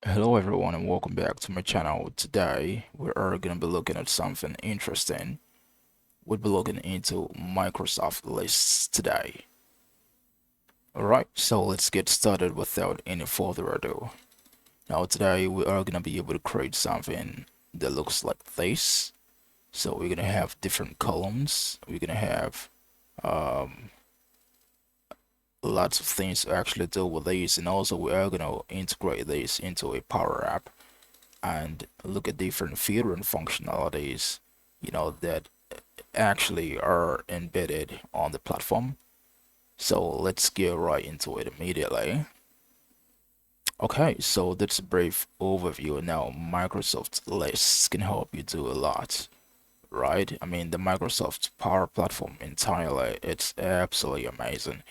Hello everyone and welcome back to my channel. Today we are going to be looking at something interesting. We'll be looking into Microsoft lists today. Alright, so let's get started without any further ado. Now today we are going to be able to create something that looks like this. So we're going to have different columns. We're going to have um, lots of things to actually do with these, and also we are going to integrate this into a Power App and look at different filtering functionalities, that actually are embedded on the platform. So let's get right into it immediately. Okay, so that's a brief overview. Now, Microsoft lists can help you do a lot, right? I mean, the Microsoft Power Platform entirely, it's absolutely amazing.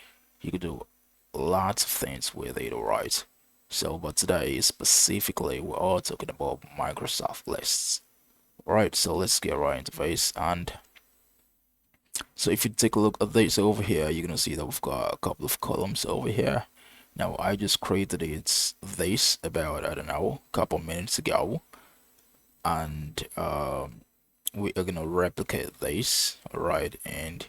You can do lots of things with it, right? So, but today specifically, we're all talking about Microsoft lists. Right, so let's get right into this. And so if you take a look at this over here, you're gonna see that we've got a couple of columns over here. Now I just created this about, I don't know, a couple minutes ago, and we are gonna replicate this, right? And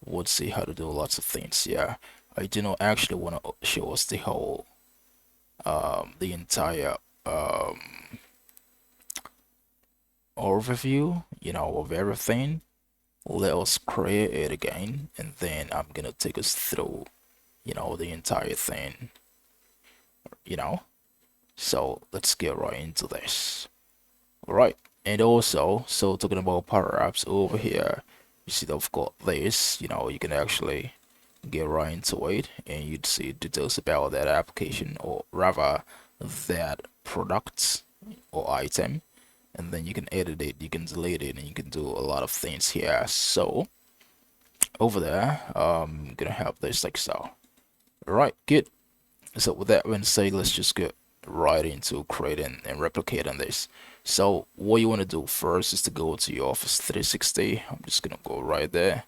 we'll see how to do lots of things. Yeah, I do not actually want to show us the whole, the entire overview, of everything. Let us create it again, and then I'm gonna take us through, the entire thing, you know. So let's get right into this. All right, and also, so talking about power apps over here, you see that I've got this. You can actually get right into it, and you'd see details about that application, or rather, that product or item. And then you can edit it, you can delete it, and you can do a lot of things here. So over there, I'm gonna have this like so. Right, good. So with that being said, let's just get right into creating and replicating this. So what you want to do first is to go to your Office 360. I'm just gonna go right there.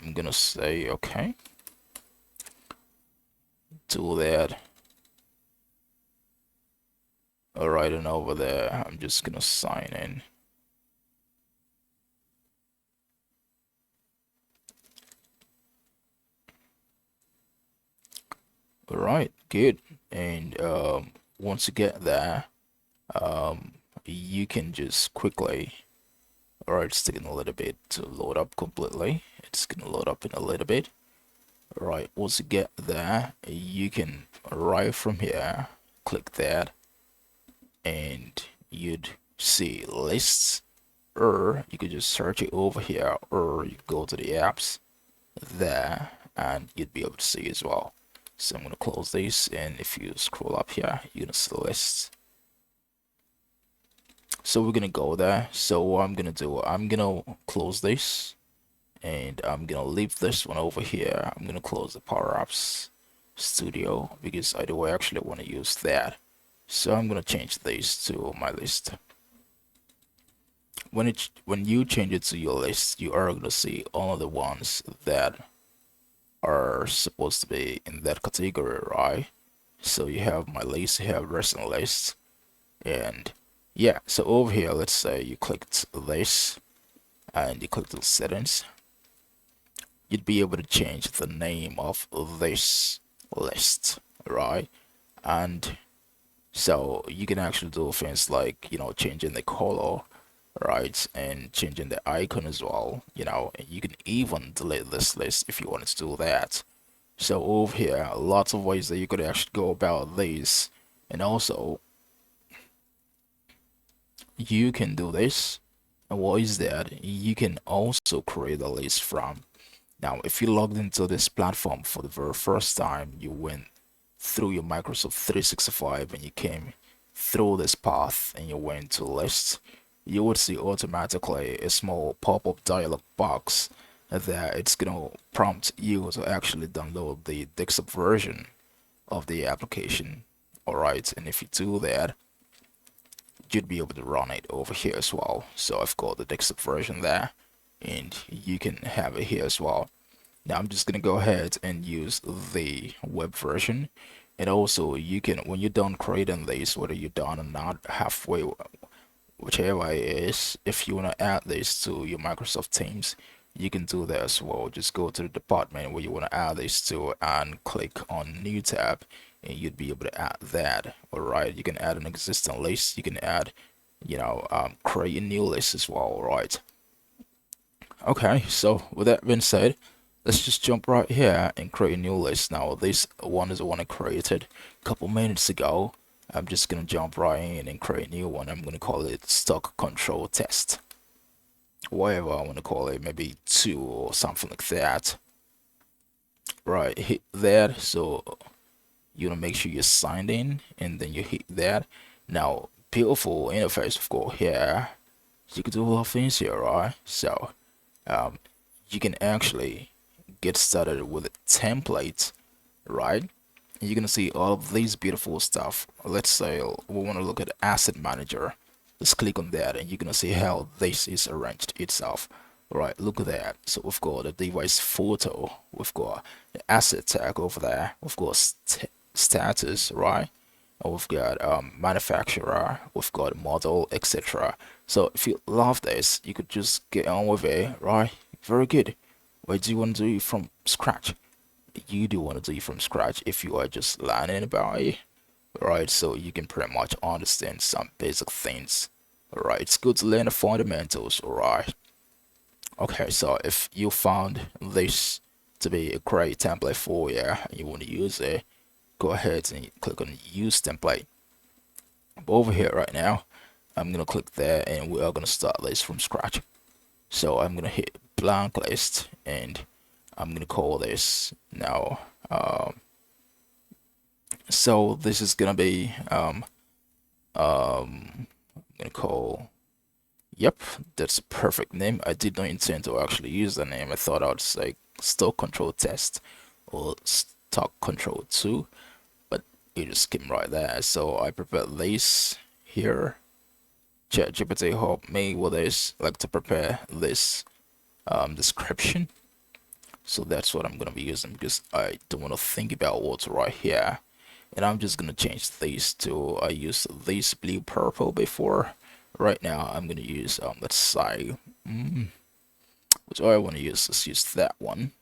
I'm gonna say okay. Do that. All right, and over there, I'm just gonna sign in. All right, good. And once you get there, you can just quickly, all right, it's taking a little bit to load up completely. It's gonna load up in a little bit. All right, once you get there, you can right from here click that, and you'd see lists, or you could just search it over here, or you go to the apps there, and you'd be able to see as well. So I'm gonna close this, and if you scroll up here, you're gonna see lists. So we're gonna go there. So what I'm gonna do, I'm gonna close this, and I'm gonna leave this one over here. I'm gonna close the Power Apps Studio because I do actually want to use that. So I'm gonna change this to my list. When you change it to your list, you are gonna see all of the ones that are supposed to be in that category, right? So you have my list, you have recent lists, and yeah. So over here, let's say you clicked this and you click the settings, you'd be able to change the name of this list, right? And so you can actually do things like, changing the color, right? And changing the icon as well, and you can even delete this list if you wanted to do that. So over here, lots of ways that you could actually go about this. And also, you can do this. And what is that? You can also create a list from. Now, if you logged into this platform for the very first time, you went through your Microsoft 365 and you came through this path and you went to list, you would see automatically a small pop-up dialog box that it's gonna prompt you to actually download the desktop version of the application. Alright, and if you do that, you'd be able to run it over here as well. So I've got the desktop version there, and you can have it here as well. Now I'm just gonna go ahead and use the web version. And also you can, when you're done creating this, whether you're done or not, halfway, whichever it is, if you want to add this to your Microsoft Teams, you can do that as well. Just go to the department where you want to add this to and click on new tab, and you'd be able to add that. All right, you can add an existing list, you can add, create a new list as well. All right. Okay, so with that being said, let's just jump right here and create a new list. Now this one is the one I created a couple minutes ago. I'm just gonna jump right in and create a new one. I'm gonna call it stock control test, whatever I want to call it, maybe 2 or something like that. Right, hit that. So you want to make sure you're signed in, and then you hit that. Now beautiful interface, of course. Here you can do a lot of things here, right? So um, you can actually get started with a template, right? And you're gonna see all of these beautiful stuff. Let's say we want to look at asset manager. Just click on that, and you're gonna see how this is arranged itself. Right, look at that. So we've got the device photo, we've got the asset tag over there, we've got status, right? And we've got manufacturer, we've got model, etc. So if you love this, you could just get on with it, right? Very good. Why do you want to do it from scratch? You do want to do it from scratch if you are just learning about it, right? So you can pretty much understand some basic things. Alright, it's good to learn the fundamentals, alright? Okay, so if you found this to be a great template for you and you want to use it, go ahead and click on use template. But over here right now, I'm gonna click there and we are gonna start this from scratch. So I'm gonna hit blank list and I'm gonna call this now. So this is gonna be I'm gonna call, yep, that's a perfect name. I did not intend to actually use the name. I thought I'd say stock control test or stock control 2, but it just came right there. So I prepared this here. ChatGPT helped me with this, like to prepare this description. So that's what I'm gonna be using because I don't want to think about what's right here. And I'm just gonna change these to, I used this blue purple before. Right now I'm gonna use let's say which I want to use. Let's use that one.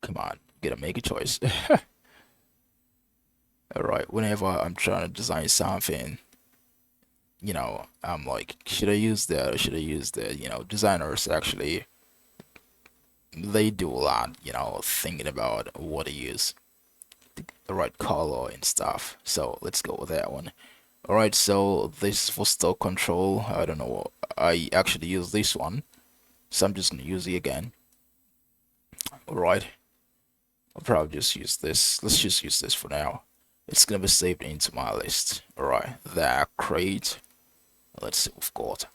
Come on, gotta make a choice. Alright, whenever I'm trying to design something, I'm like, should I use that or should I use that? Designers actually, they do a lot, thinking about what to use, the right color and stuff. So let's go with that one. Alright, so this is for stock control. I don't know, I actually use this one, so I'm just gonna use it again. Alright, I'll probably just use this. Let's just use this for now. It's gonna be saved into my list. Alright, that create. Let's see what we've got.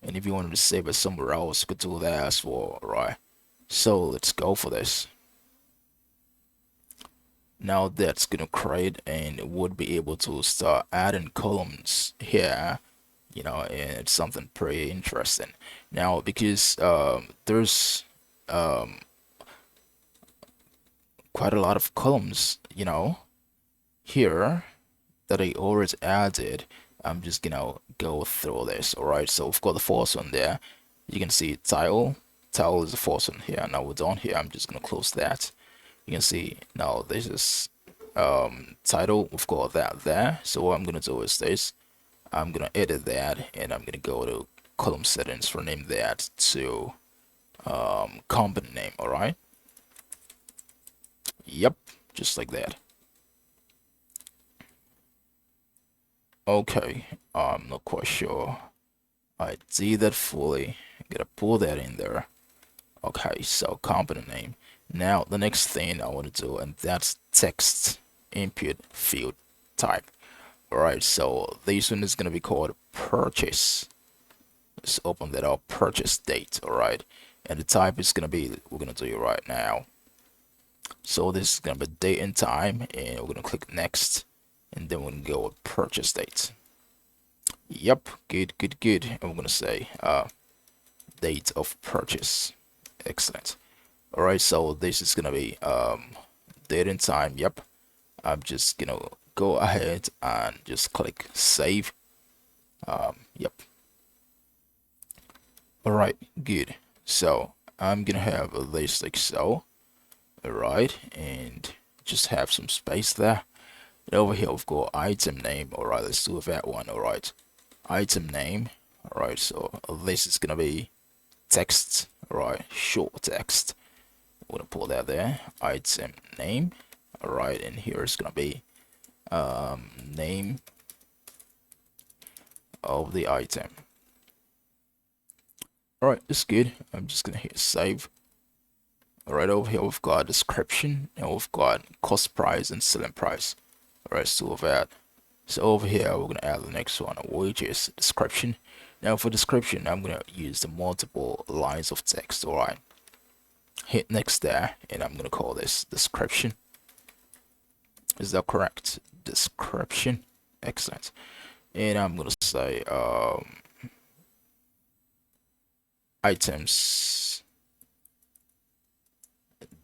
And if you wanted to save it somewhere else, you could do that as well. Alright, so let's go for this. Now that's gonna create and would be able to start adding columns here, and it's something pretty interesting now because there's quite a lot of columns, here that I already added. I'm just gonna go through this. Alright, so we've got the first one there. You can see title is the first one here. Now we're done here. I'm just gonna close that. You can see now this is title. We've got that there. So what I'm gonna do is this. I'm gonna edit that and I'm gonna go to column settings, rename that to company name. All right, yep, just like that. Okay, I'm not quite sure I did that fully. Gotta pull that in there. Okay, so company name. Now the next thing I want to do, and that's text input field type. Alright, so this one is gonna be called purchase. Let's open that up, purchase date. Alright, and the type is gonna be, we're gonna do it right now. So this is gonna be date and time, and we're gonna click next, and then we're gonna go with purchase date. Yep, good. And we're gonna say date of purchase. Excellent. All right, so this is gonna be date and time. Yep, I'm just gonna go ahead and just click save. Yep. All right, good. So I'm gonna have this like so. All right, and just have some space there. And over here we've got item name. All right, let's do that one. All right, item name. All right, so this is gonna be text. All right, short text. I'm gonna pull that there. Item name. All right, and here it's gonna be name of the item. All right, that's good. I'm just gonna hit save. All right, over here we've got description and we've got cost price and selling price. All right, so with that. So over here we're gonna add the next one, which is description. Now for description, I'm gonna use the multiple lines of text. All right, hit next there, and I'm gonna call this description. Is that correct? Description. Excellent. And I'm gonna say items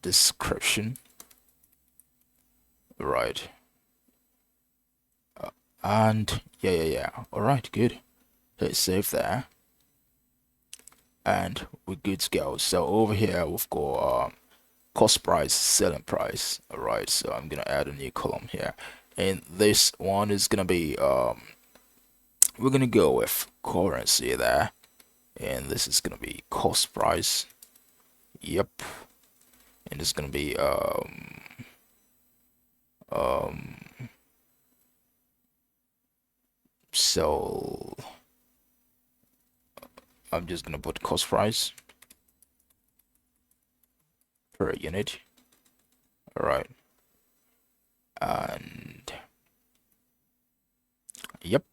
description. Right. And yeah. All right, good. Hit save there, and we're good to go. So over here we've got cost price, selling price. All right, so I'm gonna add a new column here, and this one is gonna be we're gonna go with currency there, and this is gonna be cost price. Yep, and it's gonna be um so I'm just gonna put cost price per unit. All right, and yep,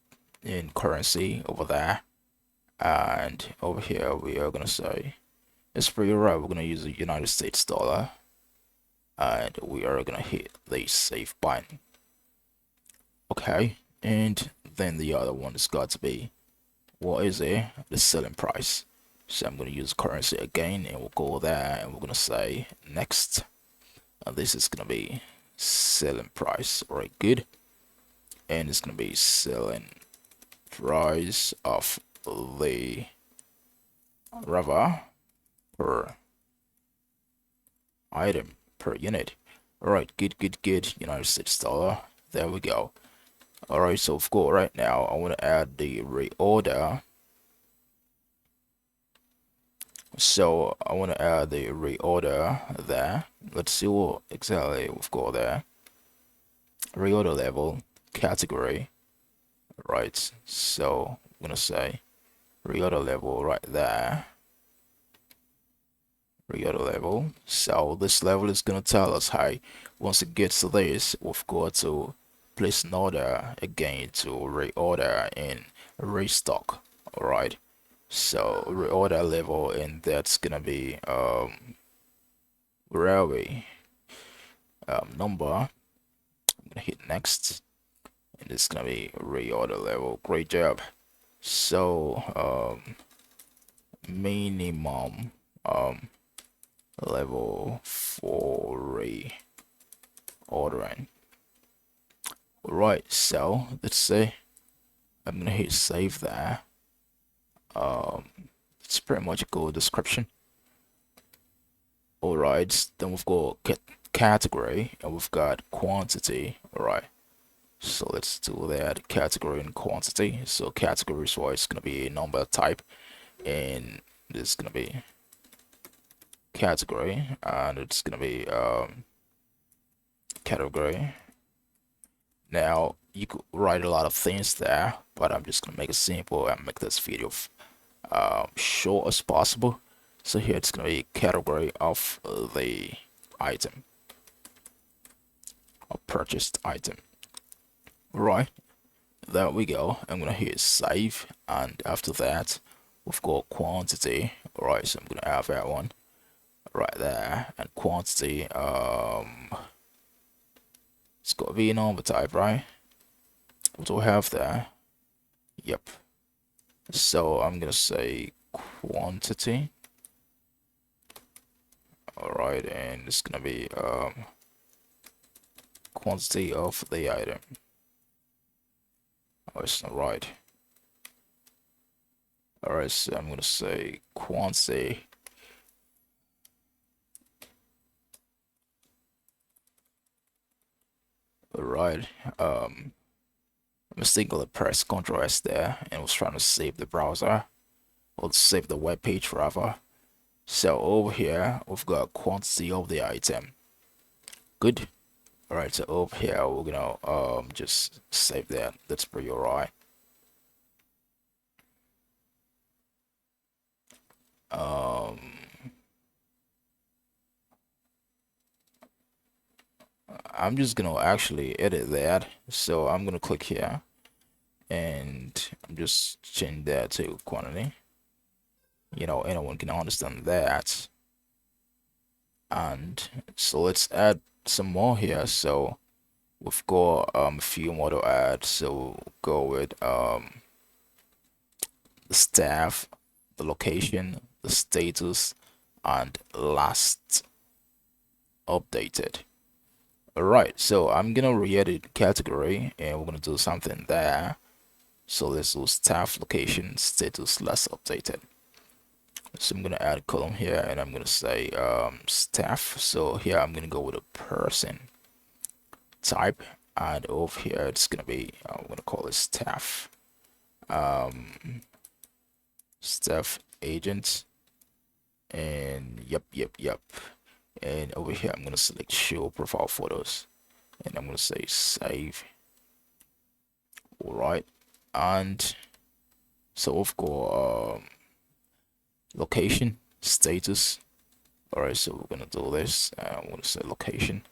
in currency over there, and over here we are gonna say it's pretty right. We're gonna use a United States dollar, and we are gonna hit the save button. Okay, and then the other one has got to be, what is it? The selling price. So I'm gonna use currency again, and we'll go there, and we're gonna say next. And this is gonna be selling price. All right, good. And it's gonna be selling price of the rubber per item per unit. All right, good. United States dollar. There we go. All right, so of course, right now I want to add the reorder. So I want to add the reorder there. Let's see what exactly we've got there. Reorder level, category. Right, so I'm gonna say reorder level right there. Reorder level. So this level is gonna tell us, hey, once it gets to this, we've got to place an order again to reorder and restock. All right, so reorder level, and that's gonna be where are we? Number. I'm gonna hit next, and it's gonna be reorder level. Great job. So minimum level for reordering. Right, so let's say I'm gonna hit save there. It's pretty much a good description. All right, then we've got category, and we've got quantity. All right, so let's do that. Category and quantity. So category is it's gonna be a number type, and this is gonna be category, and it's gonna be category. Now you could write a lot of things there, but I'm just gonna make it simple and make this video short as possible. So here it's gonna be category of the item, a purchased item. Right, there we go. I'm gonna hit save, and after that we've got quantity. All right, so I'm gonna have that one right there, and quantity it's got to be a number type, right? What do we have there? Yep. So I'm gonna say quantity. All right, and it's gonna be quantity of the item. Oh, it's not right. All right, so I'm gonna say quantity. All right. I mistakenly pressed Ctrl S there and was trying to save the browser or save the web page rather. So over here we've got quantity of the item. Good. All right, so over here we're gonna just save that. That's pretty alright. Um, I'm just gonna actually edit that. So I'm gonna click here and I'm just change that to quantity. You know, anyone can understand that. And so let's add some more here. So we've got a few more to add. So go with the staff, the location, the status, and last updated. Alright, so I'm gonna re-edit category and we're gonna do something there. So let's do staff, location, status, last updated. So I'm gonna add a column here and I'm gonna say staff. So here I'm gonna go with a person type, and over here it's gonna be I'm gonna call it staff staff agent, and yep, and over here I'm gonna select show profile photos and I'm gonna say save. All right, and so we've got location, status. All right, so we're gonna do this. I'm gonna say location,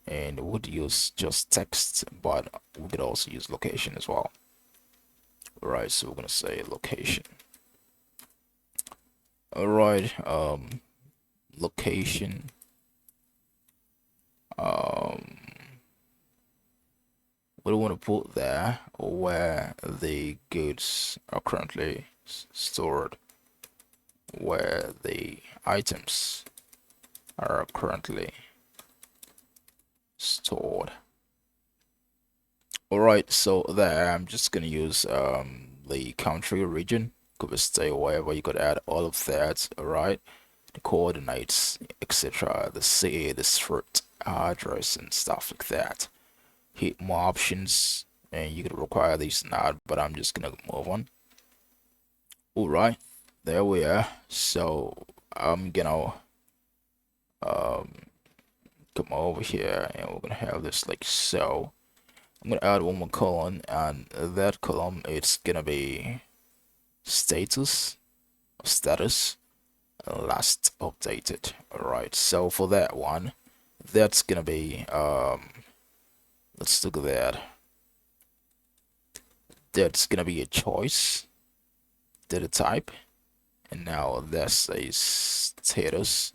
and we would use just text, but we could also use location as well. All right, so we're gonna say location. All right, location. We want to put there where the goods are currently stored, where the items are currently stored. All right, so there I'm just gonna use the country region. Could stay wherever you could add all of that. All right, the coordinates, etc., the city, the street address, and stuff like that. Hit more options, and you could require these not, but I'm just gonna move on. All right, there we are. So I'm gonna um come over here, and we're gonna have this like so. I'm gonna add one more column, and that column it's gonna be status, last updated. All right, so for that one, that's gonna be let's look at that. That's gonna be a choice, data type, and now that's a status.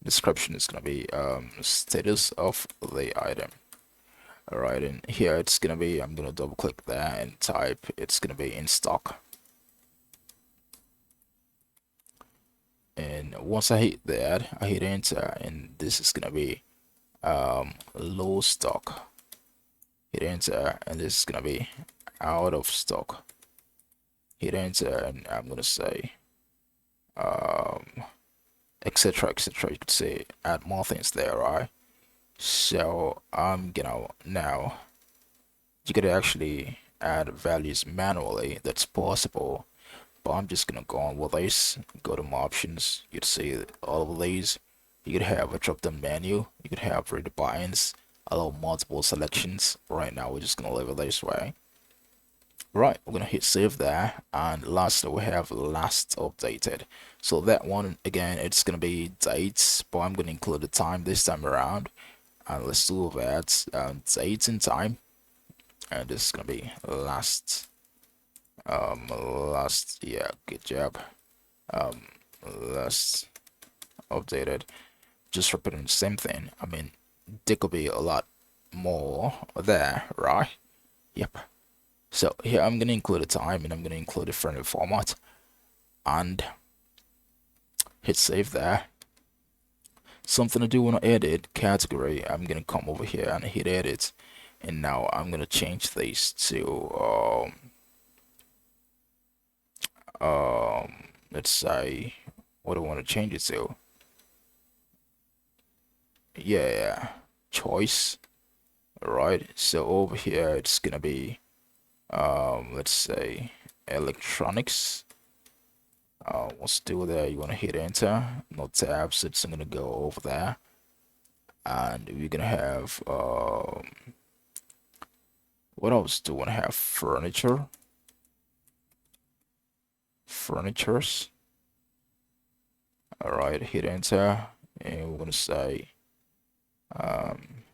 Description is gonna be status of the item. All right, and here it's gonna be, I'm gonna double click that and type, it's gonna be in stock. And once I hit that, I hit enter, and this is gonna be low stock. Hit enter, and this is gonna be out of stock. Hit enter, and I'm gonna say etc. You could say add more things there, right? So I'm gonna now you could actually add values manually. That's possible, but I'm just gonna go on with this. Go to more options. You'd see all of these. You could have a drop-down menu. You could have read buttons, allow multiple selections. Right now, we're just gonna leave it this way. Right, we're gonna hit save there, and lastly we have last updated. So that one again, it's gonna be dates, but I'm gonna include the time this time around. And let's do that. Dates and time, and this is gonna be last. Yeah, good job. Last updated. Just repeating the same thing. I mean, there could be a lot more there, right? Yep. So here I'm gonna include a time, and I'm gonna include a friendly format, and hit save there. Something I do want to edit, category, I'm gonna come over here and hit edit, and now I'm gonna change this to let's say, what do I want to change it to? Yeah, choice. All right, so over here it's gonna be let's say electronics. Let's do that. You want to hit enter, no tabs. It's gonna go over there, and we're gonna have what else do we want to have? Furnitures. All right, hit enter, and we're gonna say um,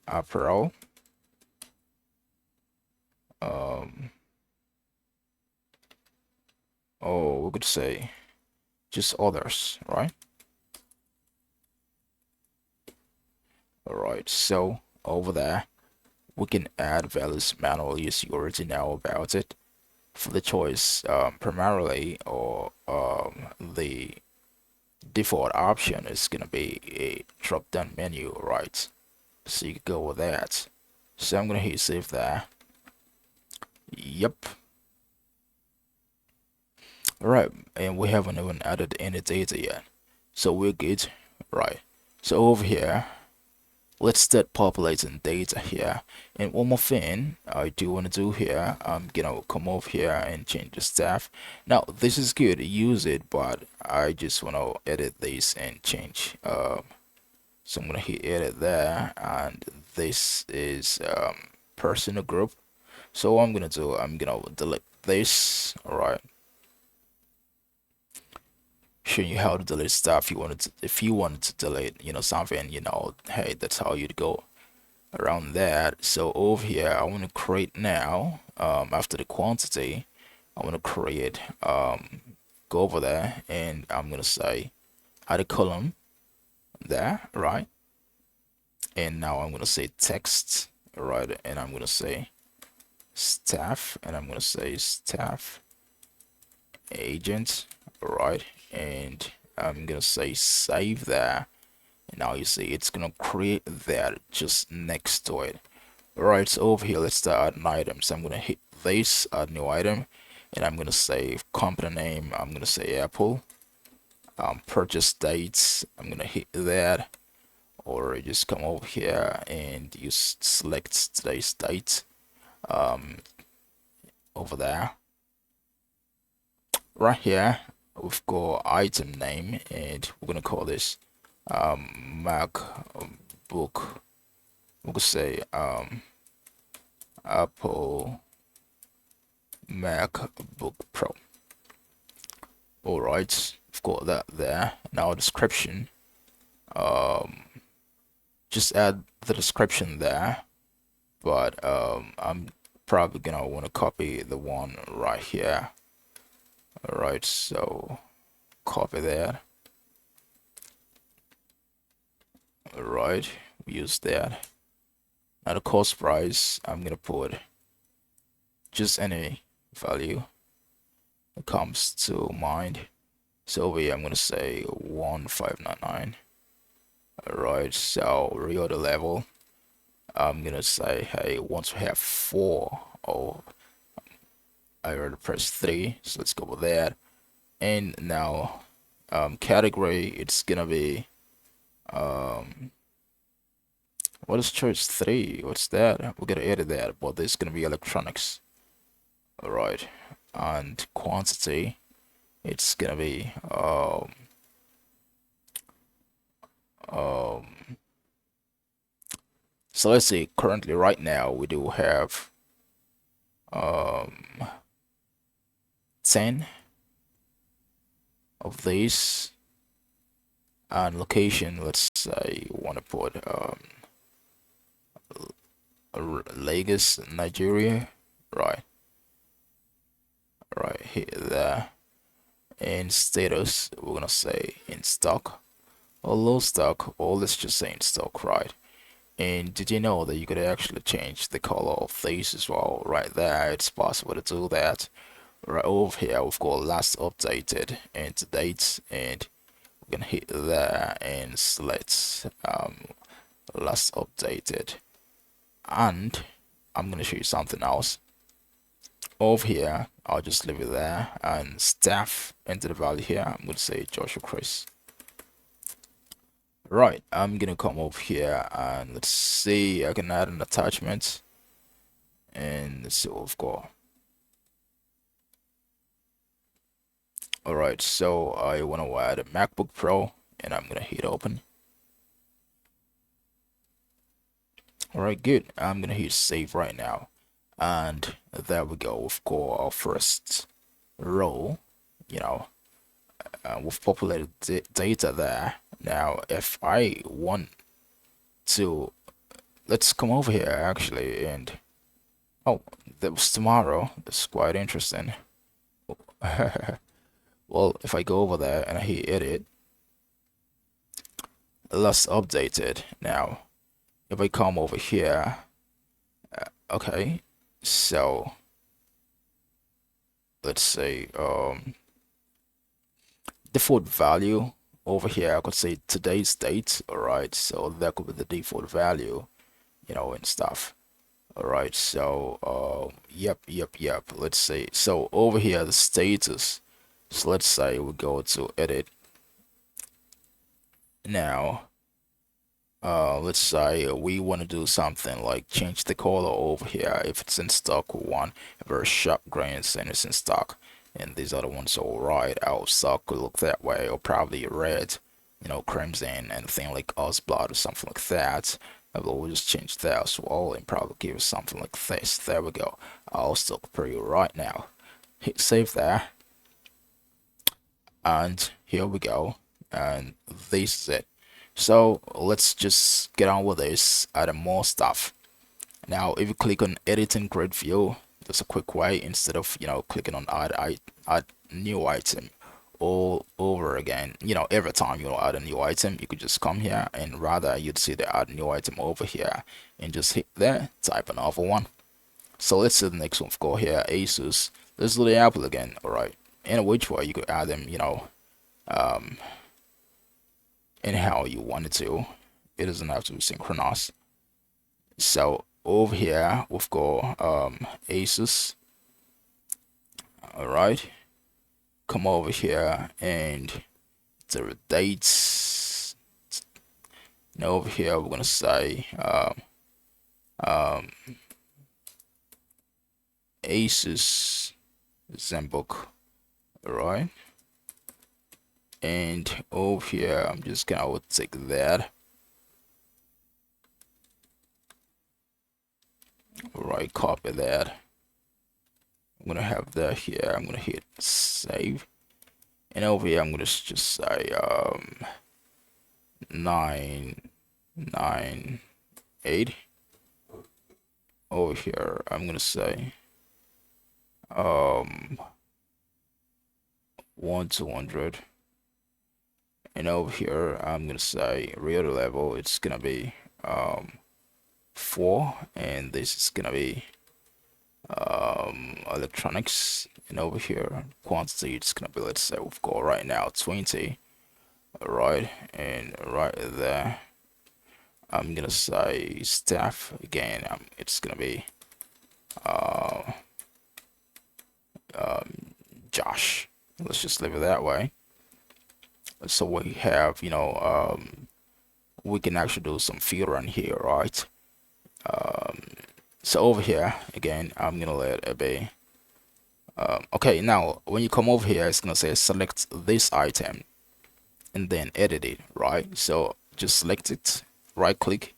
apparel. Um, oh, we could say just others, right? All right, so over there we can add values manually, as you already know about it. For the choice, primarily, or the default option is gonna be a drop-down menu, right? So you can go with that. So I'm gonna hit save there. Yep. All right, and we haven't even added any data yet, so we're good, right? So over here, let's start populating data here. And one more thing I do want to do here, I'm gonna come over here and change the staff. Now this is good, use it, but I just want to edit this and change. So I'm gonna hit edit there, and this is personal group. So what I'm gonna do, I'm gonna delete this. All right, showing you how to delete stuff. You wanted to, if you wanted to delete, something, hey, that's how you'd go around that. So over here, I want to create now, after the quantity, I want to create, go over there, and I'm gonna say add a column there, right? And now I'm gonna say text, right? And I'm gonna say staff, and I'm gonna say staff agent, right? And I'm gonna say save there. And now you see it's gonna create that just next to it. Alright, so over here let's start adding items. I'm gonna hit this, add new item, and I'm gonna say company name, I'm gonna say Apple. Purchase dates, I'm gonna hit that, or just come over here and you select today's date over there. Right here we've got item name, and we're gonna call this MacBook. We could say Apple MacBook Pro. All right, we've got that there. Now description, just add the description there, but I'm probably gonna want to copy the one right here. All right, so copy that. All right, we use that. Now the cost price, I'm gonna put just any value that comes to mind. So over here, I'm gonna say 1599. All right, so reorder level, I'm gonna say, hey, once we have 4, oh, I already pressed 3, so let's go with that. And now category, it's gonna be what is choice 3? What's that? We're gonna edit that, but this is gonna be electronics. All right, and quantity, it's gonna be so let's see, currently right now we do have 10 of these, and location, let's say you want to put Lagos, Nigeria, right? Right here, there. And status, we're gonna say in stock or low stock, or let's just say in stock, right? And did you know that you could actually change the color of these as well? Right there, it's possible to do that. Right over here, we've got last updated and to date, and we can hit there and select last updated. And I'm gonna show you something else. Over here, I'll just leave it there and staff enter the value here. I'm gonna say Joshua Chris. Right, I'm gonna come over here and let's see, I can add an attachment and let's see what we've got. All right, so I want to add a MacBook Pro and I'm gonna hit open. All right, good. I'm gonna hit save right now, and there we go. We've got our first row, you know, with populated data there. Now, if I want to, let's come over here actually, and oh, that was tomorrow. That's quite interesting. Well, if I go over there and I hit edit, last updated. Now, if I come over here, okay, so let's say default value over here, I could say today's date. All right, so that could be the default value, you know, and stuff. All right, so yep. Let's say, so over here the status. So let's say we go to edit. Now let's say we want to do something like change the color over here. If it's in stock, we want a very sharp grains and it's in stock, and these other ones are alright. Our stock could look that way, or probably red, you know, crimson, and thing like us blood or something like that. We'll just change that as well and probably give us something like this. There we go. I'll stock preview right now. Hit save there, and here we go, and this is it. So let's just get on with this, add more stuff. Now if you click on editing grid view, there's a quick way. Instead of, you know, clicking on add new item all over again, you know, every time you want to add a new item, you could just come here, and rather you'd see the add new item over here and just hit there, type another one. So let's see the next one. Go here, Asus. Let's do the Apple again. All right, in which way you could add them, you know, and how you want it to. It doesn't have to be synchronous. So over here we've got Asus. All right, come over here and the dates. And over here we're gonna say Asus ZenBook. All right, and over here I'm just gonna take that. All right, copy that. I'm gonna have that here. I'm gonna hit save, and over here I'm gonna just say 998. Over here I'm gonna say 1 to 100, and over here I'm gonna say real level, it's gonna be 4, and this is gonna be electronics, and over here quantity, it's gonna be, let's say we've got right now 20. All right, and right there I'm gonna say staff again. It's gonna be Josh. Let's just leave it that way. So we have, you know, we can actually do some filtering here, right? So over here again, I'm gonna let it be. Okay, now when you come over here, it's gonna say select this item and then edit it, right? So just select it, right click,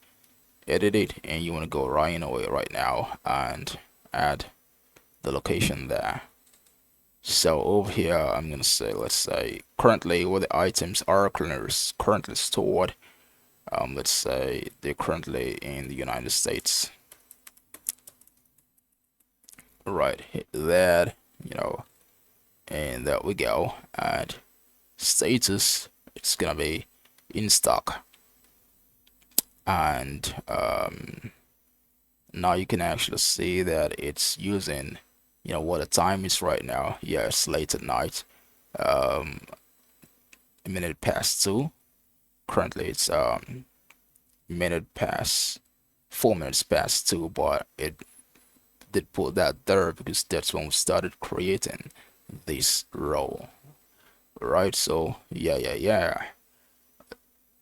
edit it, and you want to go right in away right now and add the location there. So over here I'm gonna say, let's say currently where the items are currently stored, let's say they're currently in the United States. Right, hit that, you know, and there we go. And status, it's gonna be in stock. And now you can actually see that it's using, you know, what the time is right now. Yeah, it's late at night. a minute past 2. Currently it's minute past 4 minutes past 2, but it did put that there because that's when we started creating this row, right? So yeah.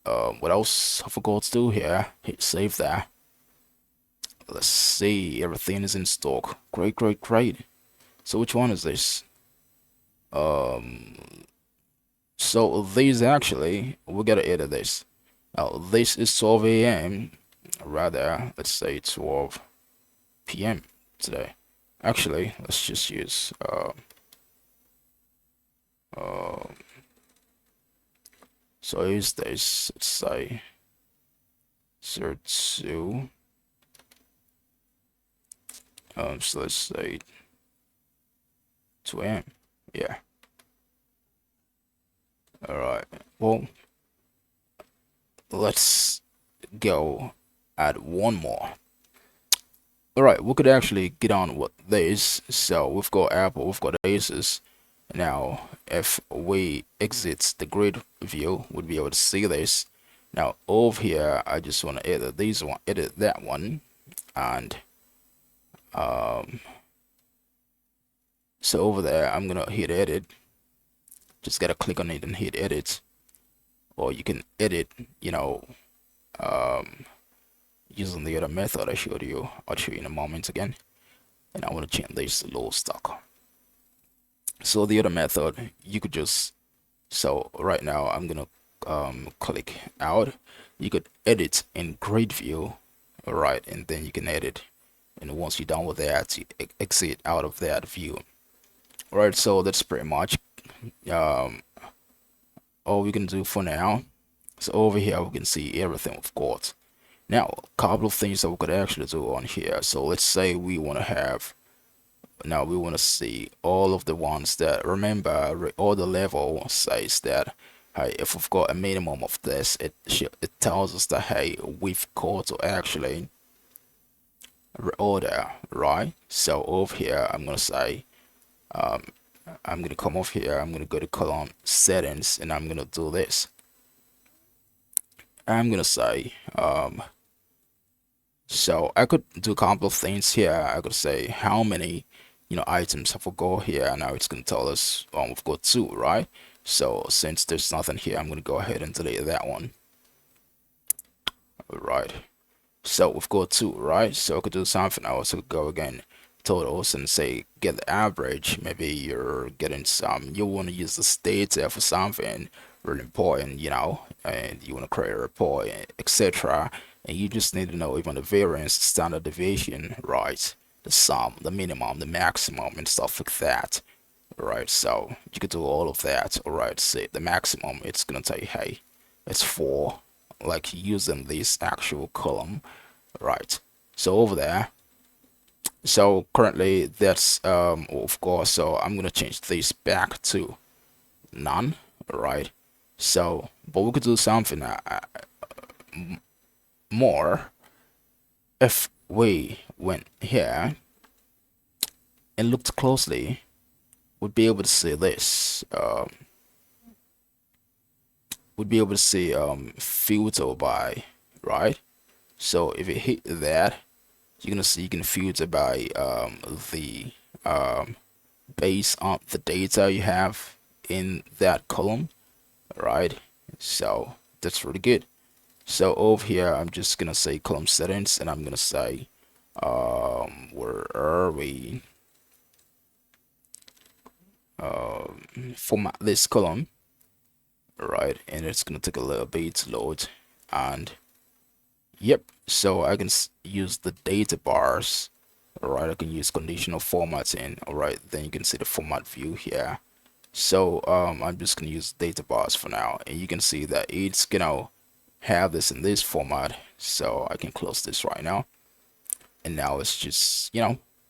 What else I forgot to do here? Hit save that. Let's see, everything is in stock. Great. So which one is this? Um, so these actually, we gotta edit this. Now this is 12 a.m. Rather, let's say 12 p.m. today. Actually, let's just use uh, so use this. Let's say 02. So let's say 2 a.m. Yeah. All right. Well, let's go add one more. All right, we could actually get on with this. So we've got Apple, we've got Aces. Now, if we exit the grid view, we'd be able to see this. Now, over here, I just want to edit edit that one, and so over there, I'm gonna hit edit. Just gotta click on it and hit edit, or you can edit, um, using the other method I showed you. I'll show you in a moment again. And I want to change this to low stock. So the other method, you could just, so right now I'm gonna click out. You could edit in grid view, all right, and then you can edit. And once you're done with that, you exit out of that view. All right, so that's pretty much all we can do for now. So over here we can see everything we've got. Now, a couple of things that we could actually do on here. So let's say we want to have, now we want to see all of the ones that, remember, all the level says that, hey, if we've got a minimum of this, it tells us that, hey, we've got to actually reorder, right? So over here, I'm going to say, I'm going to come off here, I'm going to go to column settings, and I'm going to do this. I'm going to say, so I could do a couple of things here. I could say how many, items have we got here. Now it's going to tell us we've got 2, right? So since there's nothing here, I'm going to go ahead and delete that one. All right. So we've got 2, right? So I could do something else. I could go again, totals, and say get the average. Maybe you're getting some, you want to use this data for something really important, and you want to create a report, etc. And you just need to know even the variance, the standard deviation, right? The sum, the minimum, the maximum, and stuff like that. Right, so you could do all of that. All right, say the maximum, it's gonna tell you, hey, it's 4, like using this actual column, right? So over there, so currently that's of course, so I'm gonna change this back to none, right? So, but we could do something more if we went here and looked closely. Would be able to see this. Would be able to see filter by, right? So if you hit that, you're gonna see you can filter by the based on the data you have in that column, right? So that's really good. So over here, I'm just gonna say column settings, and I'm gonna say where are we? Format this column, right? And it's gonna take a little bit to load, and yep, so I can use the data bars. All right, I can use conditional formatting. All right, then you can see the format view here. So I'm just gonna use data bars for now, and you can see that it's gonna have this in this format. So I can close this right now, and now it's just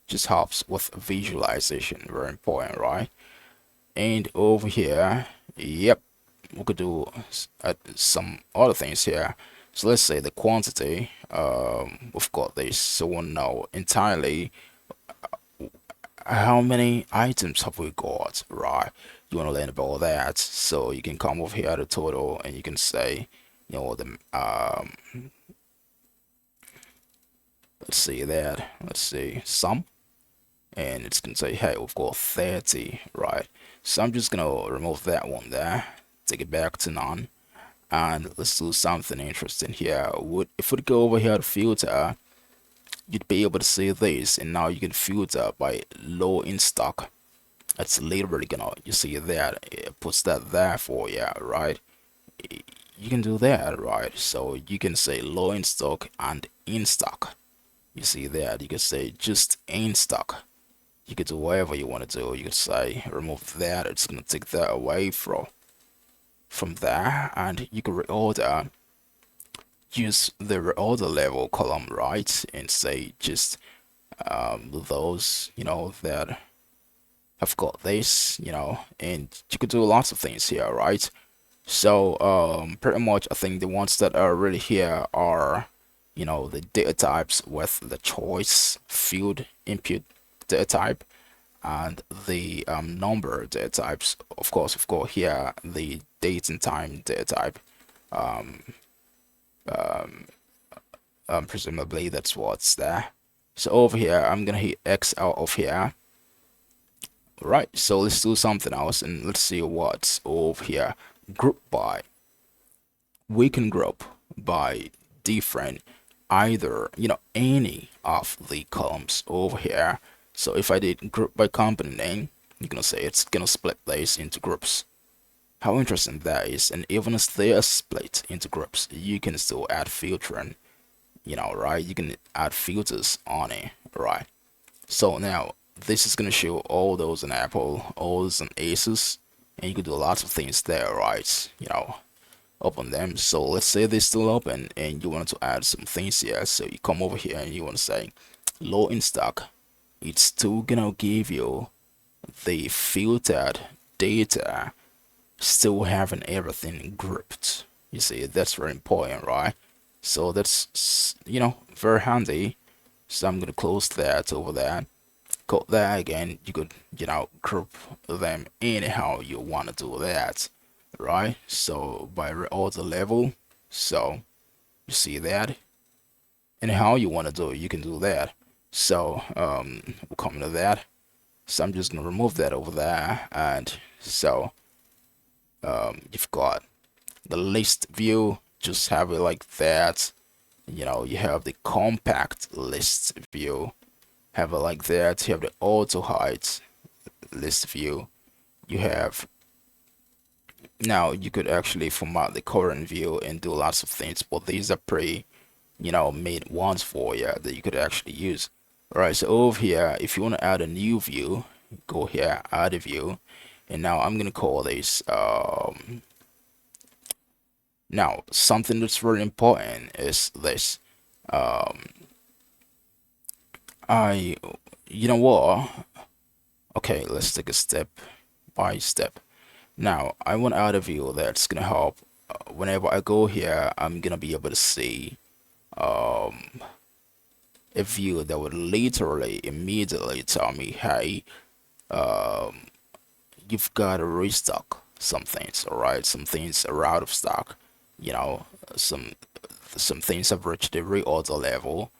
just helps with visualization. Very important, right? And over here, yep, we could do some other things here. So let's say the quantity, we've got this, so we'll know entirely how many items have we got, right? you want to learn about that. So you can come over here to total and you can say, the let's see that, let's see sum, and it's gonna say, hey, we've got 30, right? So I'm just gonna remove that one there, take it back to none, and let's do something interesting here. If we go over here to filter, you'd be able to see this, and now you can filter by low in stock. That's literally gonna, you see that it puts that there for you, right? You can do that, right? So you can say low in stock and in stock. You see that you can say just in stock. You can do whatever you want to do. You can say remove that, it's gonna take that away from there, and you can reorder, use the reorder level column, right? And say just those that have got this, and you could do lots of things here, right? So pretty much I think the ones that are really here are the data types with the choice field input data type, and the number data types. Of course, we've got here the date and time data type. um, um, Presumably that's what's there. So over here I'm gonna hit X out of here. Right, so let's do something else and let's see what's over here. Group by. We can group by different, either any of the columns over here. So if I did group by company name, you're gonna say it's gonna split this into groups. How interesting that is. And even if they are split into groups, you can still add filtering, right? You can add filters on it, right? So now this is gonna show all those in Apple, all those in Asus, and you can do lots of things there, right? Open them. So let's say they're still open and you want to add some things here. So you come over here and you want to say low in stock. It's still gonna give you the filtered data, still having everything grouped. You see, that's very important, right? So that's very handy. So I'm gonna close that over there. Code that again. You could group them anyhow you want to do that, right? So by reorder level. So you see that, and how you want to do it, you can do that. So we'll come to that. So I'm just gonna remove that over there, and so you've got the list view. Just have it like that. You have the compact list view. Have it like that. You have the auto hide list view. You have, now you could actually format the current view and do lots of things, but these are pretty made ones for you that you could actually use. All right, so over here, if you want to add a new view, go here, add a view, and now I'm gonna call this now something that's very important is this. um I you know what, okay, let's take a step by step. Now I want to add a view that's gonna help. Whenever I go here, I'm gonna be able to see um a view that would literally immediately tell me, hey, um you've got to restock some things. All right, some things are out of stock. you know some some things have reached the reorder level,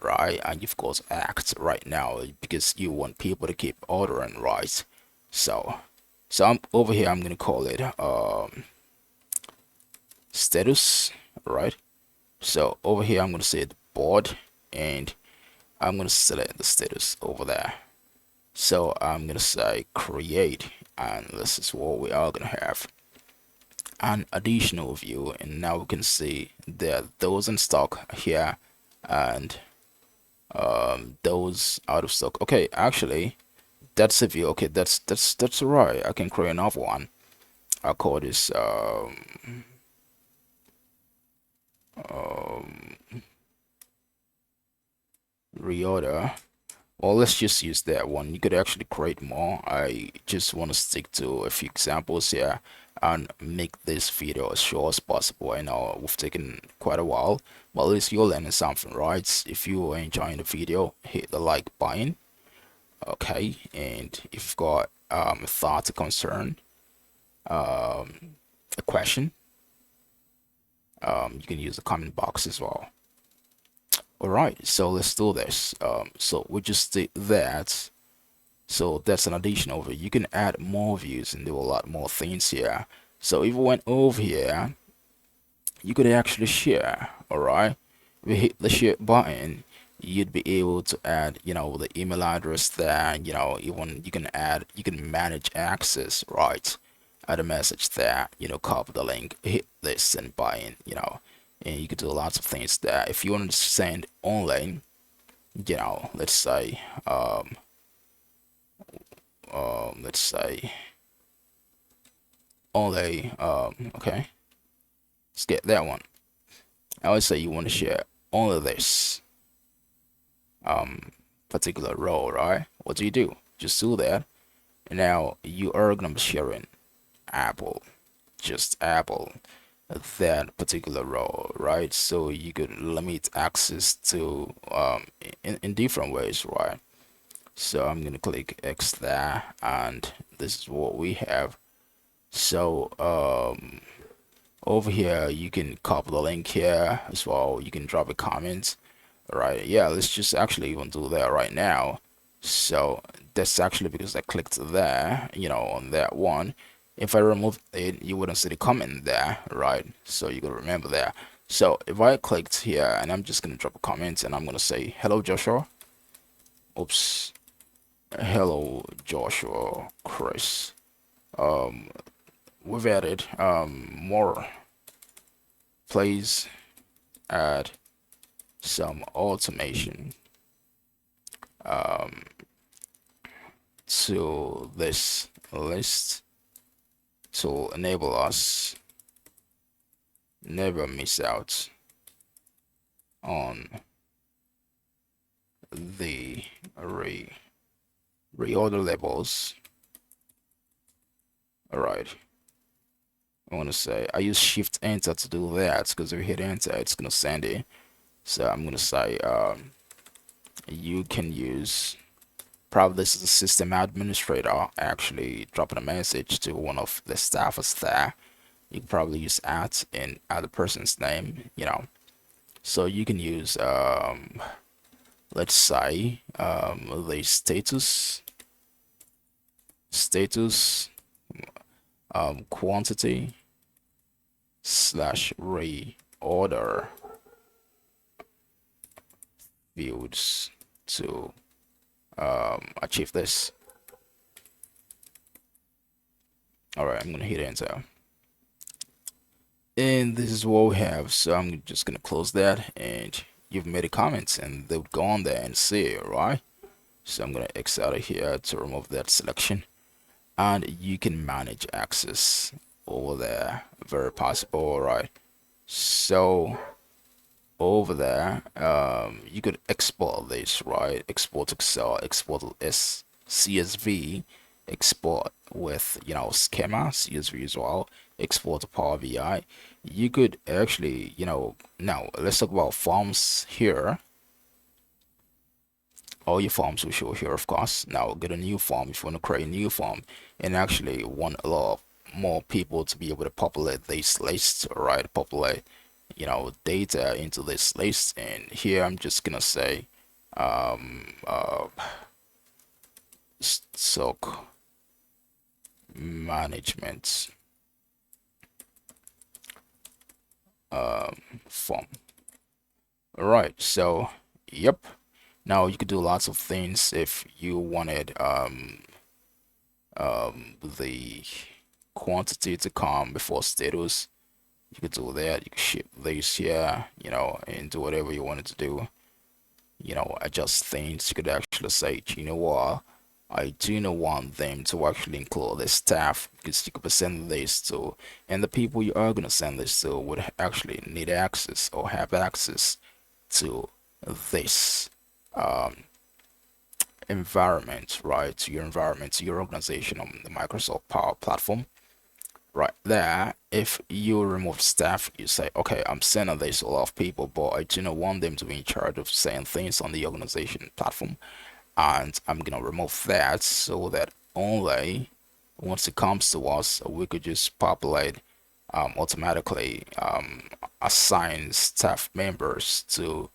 right? And you've got to act right now because you want people to keep ordering, right? So I'm over here, I'm gonna call it status, right? So over here I'm gonna say the board, and I'm gonna select the status over there. So I'm gonna say create, and this is what we are gonna have: an additional view. And now we can see that those in stock here, and those out of stock. Okay, actually that's a view. Okay, that's all right. I can create another one. I'll call this um reorder. Well, let's just use that one. You could actually create more. I just want to stick to a few examples here and make this video as short as possible. I know we've taken quite a while, but at least you're learning something, right? If you are enjoying the video, hit the like button, okay? And if you've got a thought or concern, a question. You can use the comment box as well. All right, so let's do this. So we just did that. So that's an addition over. You can add more views and do a lot more things here. So if we went over here, you could actually share. All right, if you hit the share button, you'd be able to add, the email address there. Even you can manage access, right? Add a message there. Copy the link, hit this send button. And you can do lots of things there. If you want to send online, let's say, let's say only, okay, let's get that one. I would say you want to share only this particular role, right? What do? Just do that. And now you are gonna be sharing Apple, just Apple, that particular role, right? So you could limit access to in different ways, right? So I'm gonna click X there, and this is what we have. So over here you can copy the link here as well. You can drop a comment. Right, yeah, let's just actually even do that right now. So that's actually because I clicked there, on that one. If I remove it, you wouldn't see the comment there, right? So you gotta remember that. So if I clicked here, and I'm just gonna drop a comment, and I'm gonna say hello Joshua. Oops. Hello Joshua, Chris. um we've added more. Please add some automation um to this list to enable us never miss out on the reorder labels. All right, I want to say I use shift enter to do that, because if you hit enter it's gonna send it. So I'm gonna say you can use, probably this is a system administrator actually dropping a message to one of the staffers there. You can probably use at and add the person's name, so you can use let's say the status quantity slash reorder fields to achieve this. All right, I'm gonna hit enter, and this is what we have. So I'm just gonna close that, and you've made a comment and they'll go on there and see it, right? So I'm gonna X out of here to remove that selection, and you can manage access over there. Very possible, right? So over there, you could export this, right? Export Excel, export as CSV, export with schema CSV as well, export to Power BI. You could actually, now let's talk about forms here. All your forms will show here, of course. Now get a new form if you want to create a new form, and actually want a lot more people to be able to populate this list, right? Populate data into this list. And here I'm just gonna say stock management form. All right, so yep, now you could do lots of things if you wanted the quantity to come before status. You could do that. You could ship this here, and do whatever you wanted to do. Adjust things. You could actually say, you know what, I do not want them to actually include the staff, because you could send this to, and the people you are gonna send this to would actually need access or have access to this environment, right? To your environment, to your organization on the Microsoft Power Platform. Right there, if you remove staff, you say, okay, I'm sending this to a lot of people, but I do not want them to be in charge of saying things on the organization platform, and I'm gonna remove that so that only once it comes to us, we could just populate automatically assign staff members to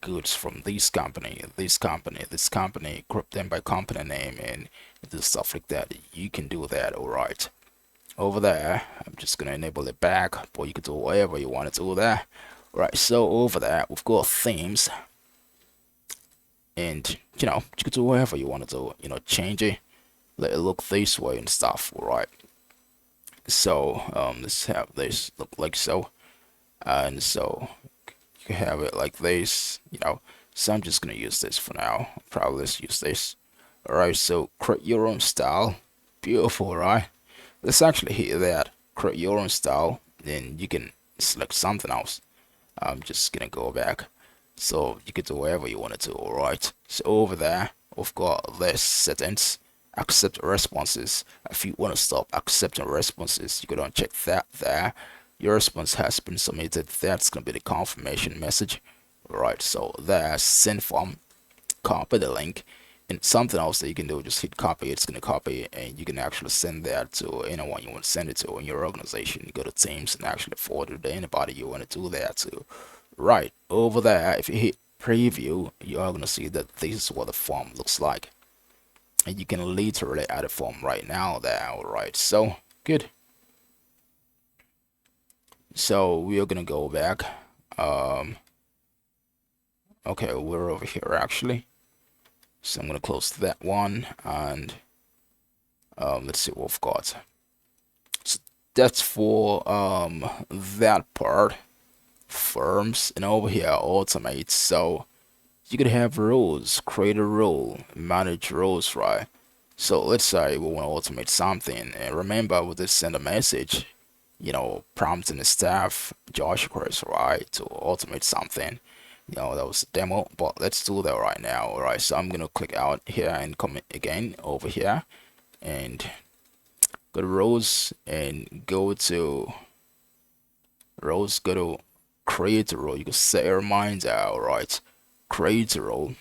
goods from this company, group them by company name and do stuff like that. You can do that, all right. Over there, I'm just gonna enable it back, but you can do whatever you want to do there. Right, so over there, we've got themes, and you can do whatever you want to do, change it, let it look this way and stuff, all right. So, let's have this look like so, and so you can have it like this. So I'm just gonna use this for now. Probably let's use this. All right, so create your own style. Beautiful, right? Let's actually hit that. Create your own style. Then you can select something else. I'm just gonna go back. So you can do whatever you want to do, alright? So over there, we've got this settings. Accept responses. If you want to stop accepting responses, you can uncheck that there. Your response has been submitted. That's gonna be the confirmation message. Alright, so there's send form. Copy the link. And something else that you can do, just hit copy, it's going to copy, and you can actually send that to anyone you want to send it to in your organization. You go to Teams and actually forward it to anybody you want to do that to. Right, over there, if you hit preview, you are going to see that this is what the form looks like. And you can literally add a form right now there, alright, so, good. So, we are going to go back. Okay, we're over here actually. So I'm going to close that one, and let's see what we've got. So that's for that part, forms, and over here automate. So you could have roles, create a role, manage roles, right? So let's say we want to automate something, and remember with this send a message, prompting the staff, Josh Chris, right, to automate something. That was a demo, but let's do that right now. All right, so I'm gonna click out here and come again over here and go to roles and go to roles, go to create a role. You can set your mind out, right? Create a role,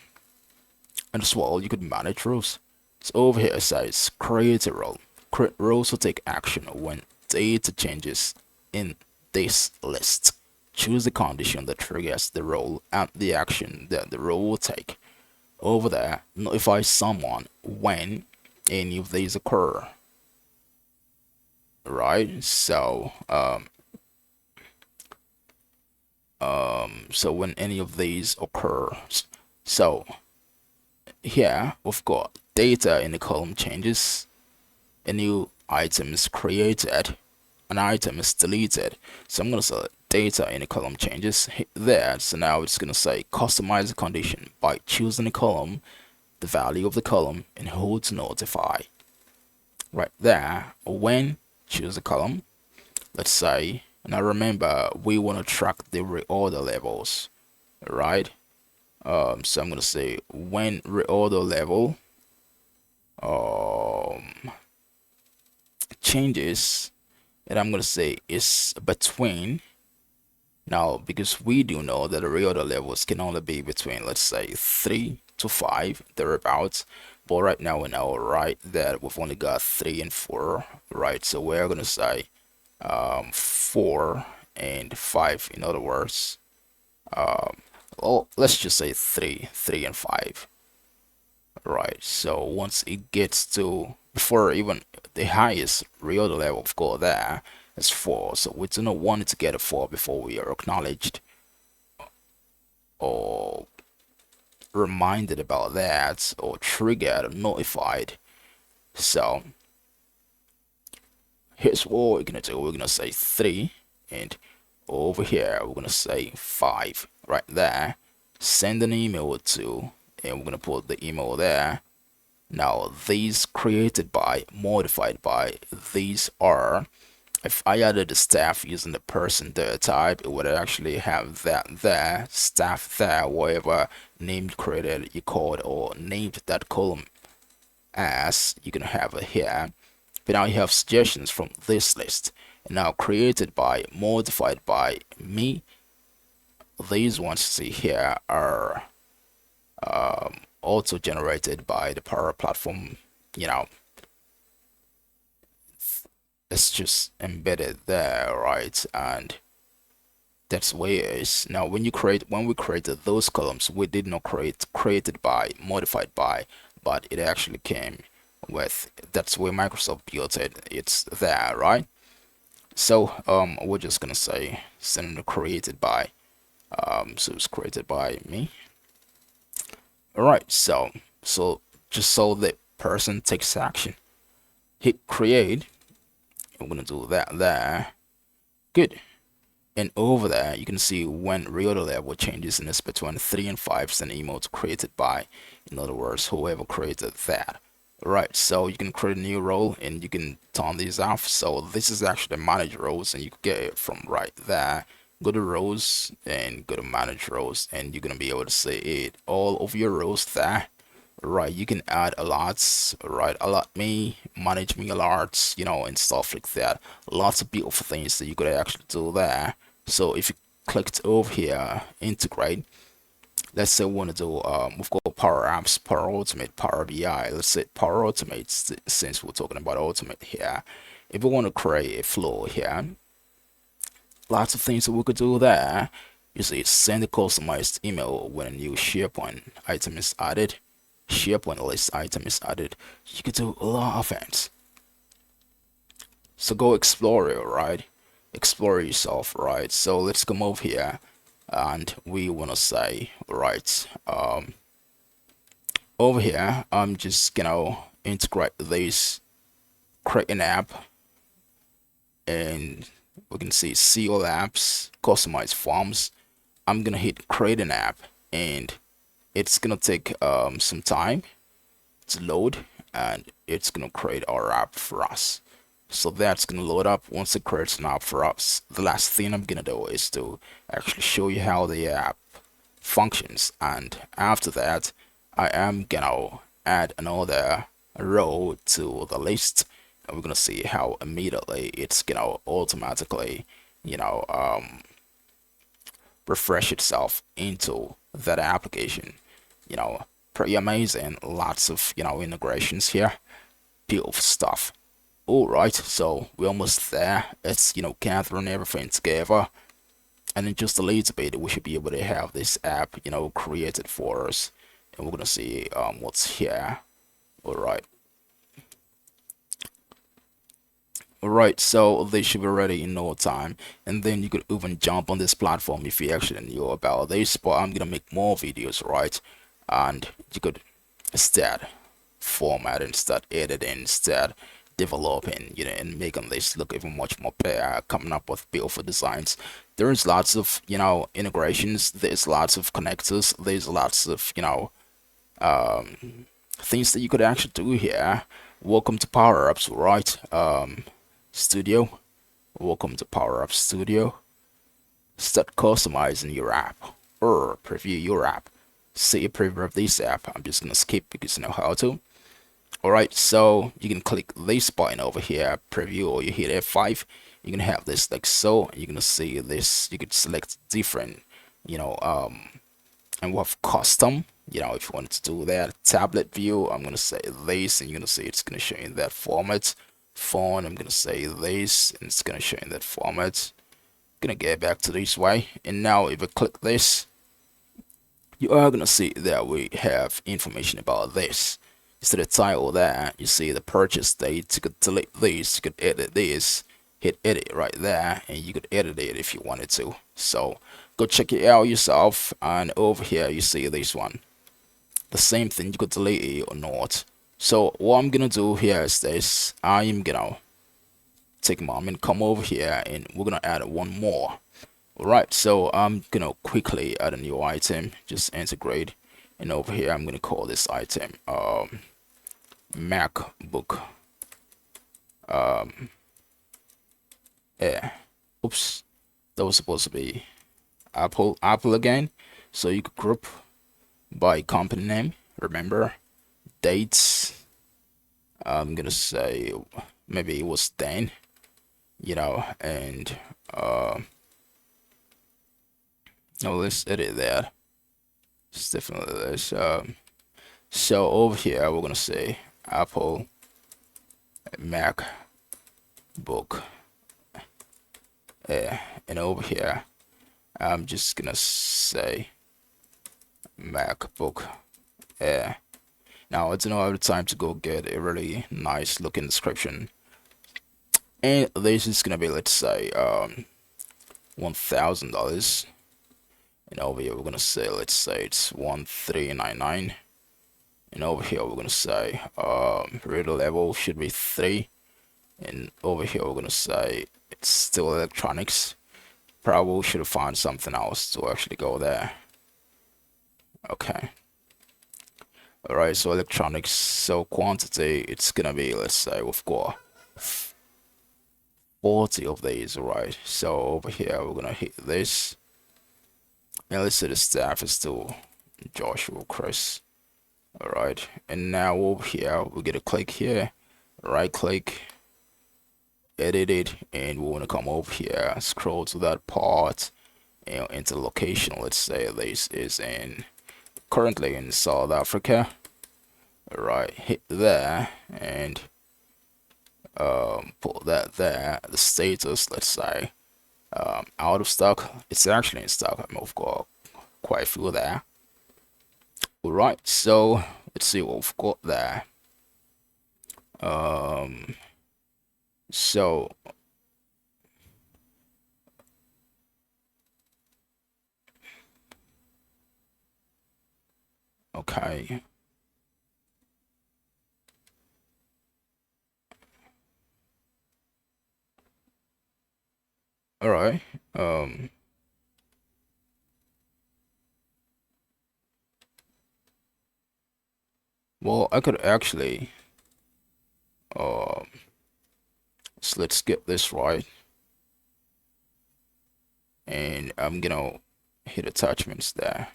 and as well you could manage roles. So over here it says create a role. Create roles will take action when data changes in this list. Choose the condition that triggers the role and the action that the role will take. Over there, notify someone when any of these occur. Right? So, so when any of these occurs. So here we've got data in the column changes. A new item is created. An item is deleted. So I'm gonna select data in the column changes, hit there. So now it's gonna say customize the condition by choosing the column, the value of the column, and who to notify. Right there, when choose the column, let's say, now remember we want to track the reorder levels, right? So I'm gonna say when reorder level changes, and I'm gonna say is between. Now, because we do know that the reorder levels can only be between, let's say, 3 to 5, thereabouts. But right now we know, right, that we've only got 3 and 4, right? So we're gonna say 4 and 5. In other words, well, let's just say 3 and 5, right? So once it gets to before even the highest reorder level of go there is 4, so we do not want it to get a 4 before we are acknowledged or reminded about that or triggered or notified. So here's what we're gonna do. We're gonna say 3, and over here we're gonna say 5 right there. Send an email to, and we're gonna put the email there. Now these created by, modified by, these are, if I added the staff using the person there type, it would actually have that there, staff there, whatever name created you called or named that column as, you can have it here. But now you have suggestions from this list. And now created by, modified by me, these ones you see here are also generated by the Power Platform, it's just embedded there, right? And that's where it is. Now, when we created those columns, we did not created by, modified by, but it actually came with. That's where Microsoft built it. It's there, right? So we're just gonna say send created by. So it's created by me. All right. So just so the person takes action, hit create. I'm gonna do that there. Good. And over there, you can see when real level changes in this between 3 and 5 send emotes created by, in other words, whoever created that. Right, so you can create a new role and you can turn these off. So this is actually manage roles, and you can get it from right there. Go to roles and go to manage roles, and you're gonna be able to see it all of your roles there. Right, you can add alerts, right? Alert me, manage me alerts, and stuff like that. Lots of beautiful things that you could actually do there. So if you clicked over here, integrate, let's say we want to do, we've got Power Apps, Power Automate, Power BI. Let's say Power Automate, since we're talking about Automate here. If we want to create a flow here, lots of things that we could do there. You see, send a customized email when a new SharePoint item is added. SharePoint list item is added. You could do a lot of things. So go explore it, right? Explore yourself, right? So let's come over here and we want to say, right, over here, I'm just gonna integrate this, create an app, and we can see all apps, customize forms. I'm gonna hit create an app, and it's gonna take some time to load, and it's gonna create our app for us. So that's gonna load up. Once it creates an app for us, the last thing I'm gonna do is to actually show you how the app functions, and after that I am gonna add another row to the list, and we're gonna see how immediately it's gonna automatically you know refresh itself into that application. Pretty amazing. Lots of integrations here. Beautiful stuff. All right, so we're almost there. It's gathering everything together, and in just a little bit we should be able to have this app created for us, and we're gonna see what's here. All right, so they should be ready in no time, and then you could even jump on this platform if you actually knew about this. But I'm gonna make more videos, right? And you could start formatting, start editing, start developing, and making this look even much more better, coming up with beautiful designs. There's lots of integrations, there's lots of connectors, there's lots of things that you could actually do here. Welcome to Power Apps, right? Studio. Welcome to Power Apps Studio. Start customizing your app or preview your app. See a preview of this app. I'm just gonna skip because I know how to. Alright, so you can click this button over here, preview, or you hit F5. You can have this like so. You're gonna see this. You could select different, and we have custom. If you wanted to do that, tablet view, I'm gonna say this, and you're gonna see it's gonna show in that format. Phone, I'm gonna say this, and it's gonna show in that format. Gonna get back to this way, and now if I click this, you are gonna see that we have information about this. You see the title there, you see the purchase date. You could delete this, you could edit this, hit edit right there, and you could edit it if you wanted to. So go check it out yourself. And over here you see this one, the same thing. You could delete it or not. So what I'm gonna do here is this. I am gonna take a moment, come over here, and we're gonna add one more. Alright, so I'm gonna quickly add a new item, just integrate, and over here I'm gonna call this item MacBook Air. Oops, that was supposed to be Apple again. So you could group by company name, remember, dates. I'm gonna say maybe it was 10, and no, let's edit that. It's definitely this. So over here we're gonna say Apple Mac book Air, and over here I'm just gonna say MacBook Air. Now I don't have the time to go get a really nice looking description, and this is gonna be, let's say, $1,000, and over here we're gonna say, let's say it's 1399, and over here we're gonna say reader level should be 3, and over here we're gonna say it's still electronics. Probably should have found something else to actually go there. Okay. Alright, so electronics, so quantity, it's gonna be, let's say we've got 40 of these, right? So over here we're gonna hit this, and let's say the staff is still Joshua Chris. Alright, and now over here we're gonna click here, right click, edit it, and we want to come over here, scroll to that part, and into location. Let's say this is currently in South Africa. Right, hit there and put that there. The status, let's say out of stock. It's actually in stock. I've got quite a few there. Alright, so let's see what we've got there. So okay, all right. Well, I could actually so let's get this right, and I'm gonna hit attachments there.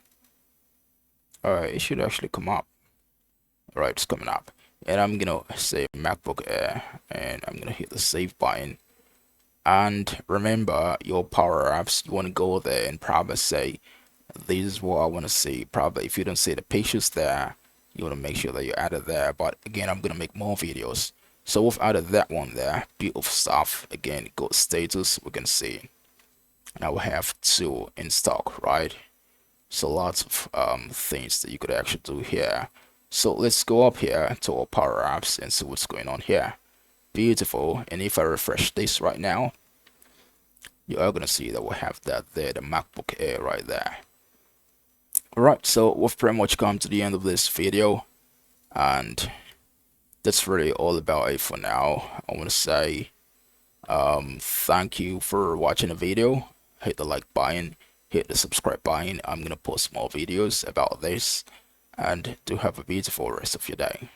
All right, it should actually come up. All right, it's coming up, and I'm gonna say MacBook Air, and I'm gonna hit the save button. And remember, your power apps, you want to go there and probably say, this is what I want to see. Probably if you don't see the pictures there, you want to make sure that you add it there. But again, I'm gonna make more videos, so we've added that one there. Beautiful stuff. Again, go status, we can see now we have 2 in stock, right? So lots of things that you could actually do here. So let's go up here to our power apps and see what's going on here. Beautiful. And if I refresh this right now, you are gonna see that we have that there, the MacBook Air right there. Alright, so we've pretty much come to the end of this video, and that's really all about it for now. I want to say thank you for watching the video. Hit the like button, hit the subscribe button. I'm gonna post more videos about this, and do have a beautiful rest of your day.